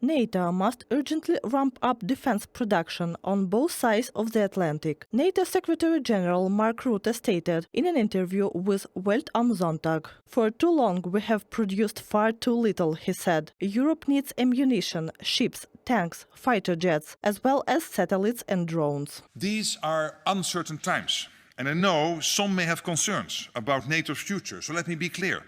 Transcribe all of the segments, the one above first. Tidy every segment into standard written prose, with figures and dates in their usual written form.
NATO must urgently ramp up defense production on both sides of the Atlantic. NATO Secretary General Mark Rutte stated in an interview with Welt am Sonntag. For too long we have produced far too little, he said. Europe needs ammunition, ships, tanks, fighter jets, as well as satellites and drones. These are uncertain times, and I know some may have concerns about NATO's future, so let me be clear.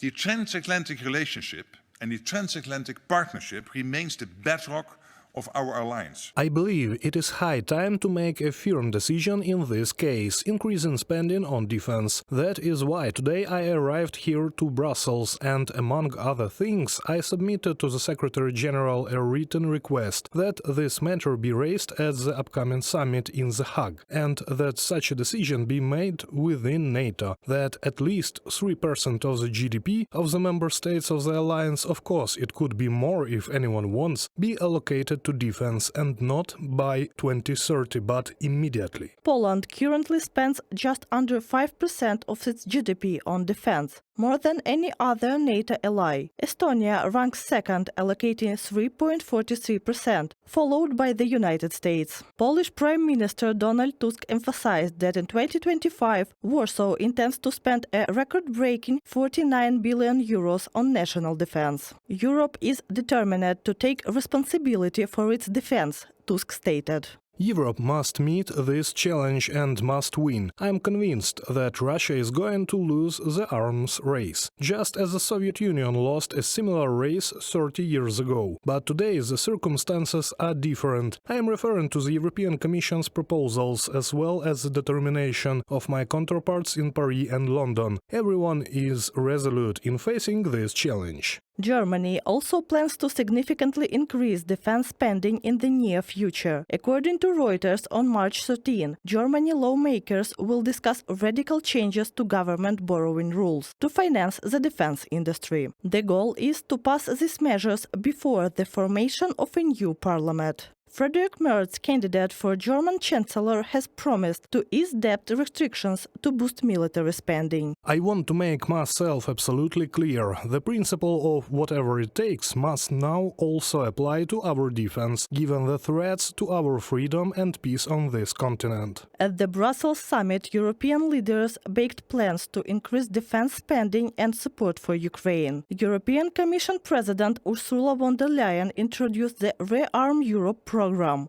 The transatlantic relationship and the transatlantic partnership remains the bedrock of our alliance. I believe it is high time to make a firm decision in this case, increasing spending on defense. That is why today I arrived here to Brussels and, among other things, I submitted to the Secretary-General a written request that this matter be raised at the upcoming summit in The Hague, and that such a decision be made within NATO, that at least 3% of the GDP of the member states of the alliance, of course it could be more if anyone wants, be allocated to defense, and not by 2030, but immediately. Poland currently spends just under 5% of its GDP on defense, more than any other NATO ally. Estonia ranks second, allocating 3.43%, followed by the United States. Polish Prime Minister Donald Tusk emphasized that in 2025, Warsaw intends to spend a record-breaking 49 billion euros on national defense. Europe is determined to take responsibility for its defense, Tusk stated. Europe must meet this challenge and must win. I am convinced that Russia is going to lose the arms race, just as the Soviet Union lost a similar race 30 years ago. But today the circumstances are different. I am referring to the European Commission's proposals as well as the determination of my counterparts in Paris and London. Everyone is resolute in facing this challenge. Germany also plans to significantly increase defense spending in the near future. According to Reuters, on March 13, Germany lawmakers will discuss radical changes to government borrowing rules to finance the defense industry. The goal is to pass these measures before the formation of a new parliament. Friedrich Merz, candidate for German Chancellor, has promised to ease debt restrictions to boost military spending. I want to make myself absolutely clear. The principle of whatever it takes must now also apply to our defense, given the threats to our freedom and peace on this continent. At the Brussels summit, European leaders baked plans to increase defense spending and support for Ukraine. European Commission President Ursula von der Leyen introduced the Rearm Europe program,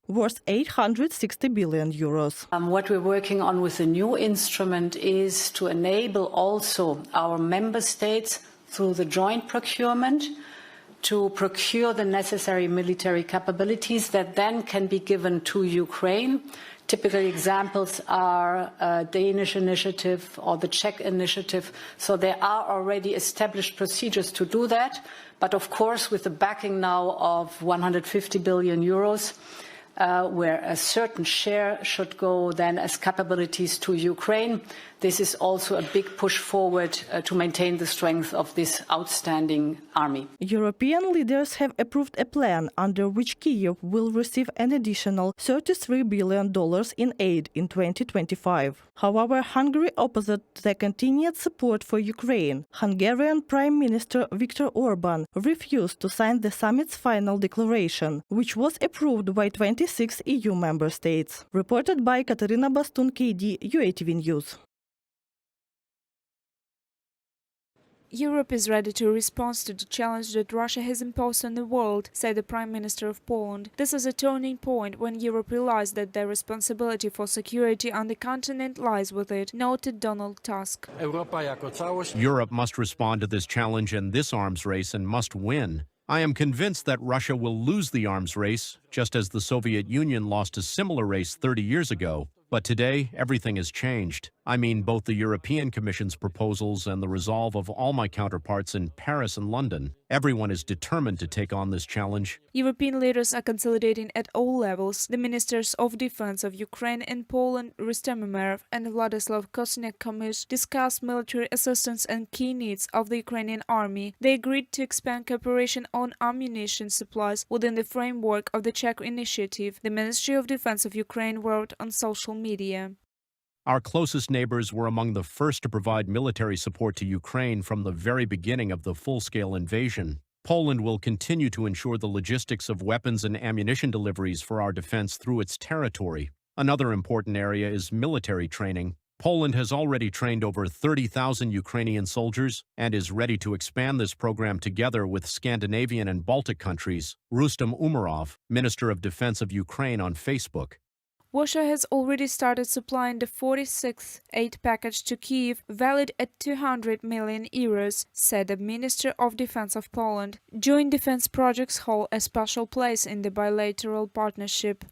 worth 860 billion euros. What we're working on with the new instrument is to enable also our member states through the joint procurement to procure the necessary military capabilities that then can be given to Ukraine. Typical examples are Danish initiative or the Czech initiative. So there are already established procedures to do that. But of course, with the backing now of 150 billion euros, where a certain share should go then as capabilities to Ukraine, this is also a big push forward to maintain the strength of this outstanding army. European leaders have approved a plan under which Kyiv will receive an additional $33 billion in aid in 2025. However, Hungary opposed the continued support for Ukraine. Hungarian Prime Minister Viktor Orban refused to sign the summit's final declaration, which was approved by 26 EU member states. Reported by Katerina Bastun, KD, UATV News. Europe is ready to respond to the challenge that Russia has imposed on the world, said the Prime Minister of Poland. This is a turning point when Europe realized that their responsibility for security on the continent lies with it, noted Donald Tusk. Europe must respond to this challenge and this arms race and must win. I am convinced that Russia will lose the arms race, just as the Soviet Union lost a similar race 30 years ago. But today, everything has changed. I mean, both the European Commission's proposals and the resolve of all my counterparts in Paris and London. Everyone is determined to take on this challenge. European leaders are consolidating at all levels. The ministers of defense of Ukraine and Poland, Rustem Umerov and Vladislav Kosiniak-Kamysh, discussed military assistance and key needs of the Ukrainian army. They agreed to expand cooperation on ammunition supplies within the framework of the Czech initiative, the Ministry of Defense of Ukraine wrote on social media. Our closest neighbors were among the first to provide military support to Ukraine from the very beginning of the full-scale invasion. Poland will continue to ensure the logistics of weapons and ammunition deliveries for our defense through its territory. Another important area is military training. Poland has already trained over 30,000 Ukrainian soldiers and is ready to expand this program together with Scandinavian and Baltic countries, Rustem Umerov, Minister of Defense of Ukraine, on Facebook. Russia has already started supplying the 46th aid package to Kyiv, valued at 200 million euros, said the Minister of Defense of Poland. Joint defense projects hold a special place in the bilateral partnership.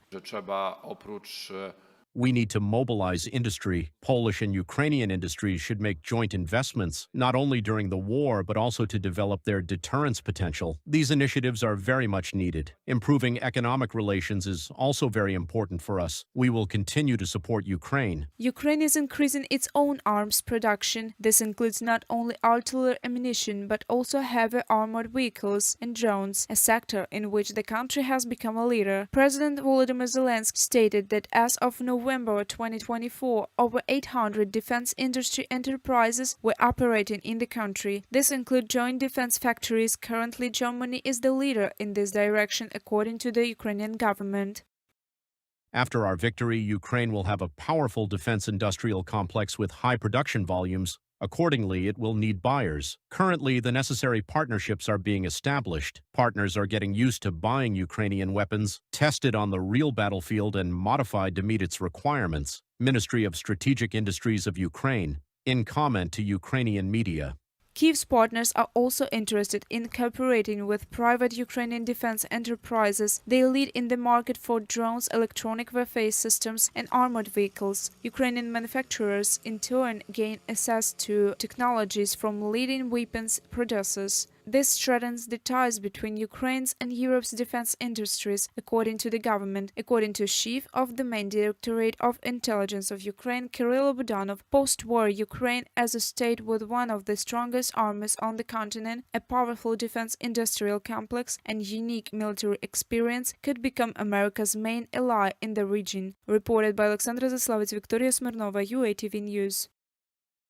We need to mobilize industry. Polish and Ukrainian industries should make joint investments, not only during the war, but also to develop their deterrence potential. These initiatives are very much needed. Improving economic relations is also very important for us. We will continue to support Ukraine. Ukraine is increasing its own arms production. This includes not only artillery ammunition, but also heavy armored vehicles and drones, a sector in which the country has become a leader. President Volodymyr Zelensky stated that as of November 2024, over 800 defense industry enterprises were operating in the country. This includes joint defense factories. Currently, Germany is the leader in this direction, according to the Ukrainian government. After our victory, Ukraine will have a powerful defense industrial complex with high production volumes. Accordingly, it will need buyers. Currently, the necessary partnerships are being established. Partners are getting used to buying Ukrainian weapons, tested on the real battlefield and modified to meet its requirements. Ministry of Strategic Industries of Ukraine, in comment to Ukrainian media. Kyiv's partners are also interested in cooperating with private Ukrainian defense enterprises. They lead in the market for drones, electronic warfare systems, and armored vehicles. Ukrainian manufacturers, in turn, gain access to technologies from leading weapons producers. This strengthens the ties between Ukraine's and Europe's defense industries, according to the government. According to Chief of the Main Directorate of Intelligence of Ukraine, Kirill Budanov, post-war Ukraine, as a state with one of the strongest armies on the continent, a powerful defense industrial complex, and unique military experience, could become America's main ally in the region. Reported by Alexandra Zaslavets, Victoria Smirnova, UATV News.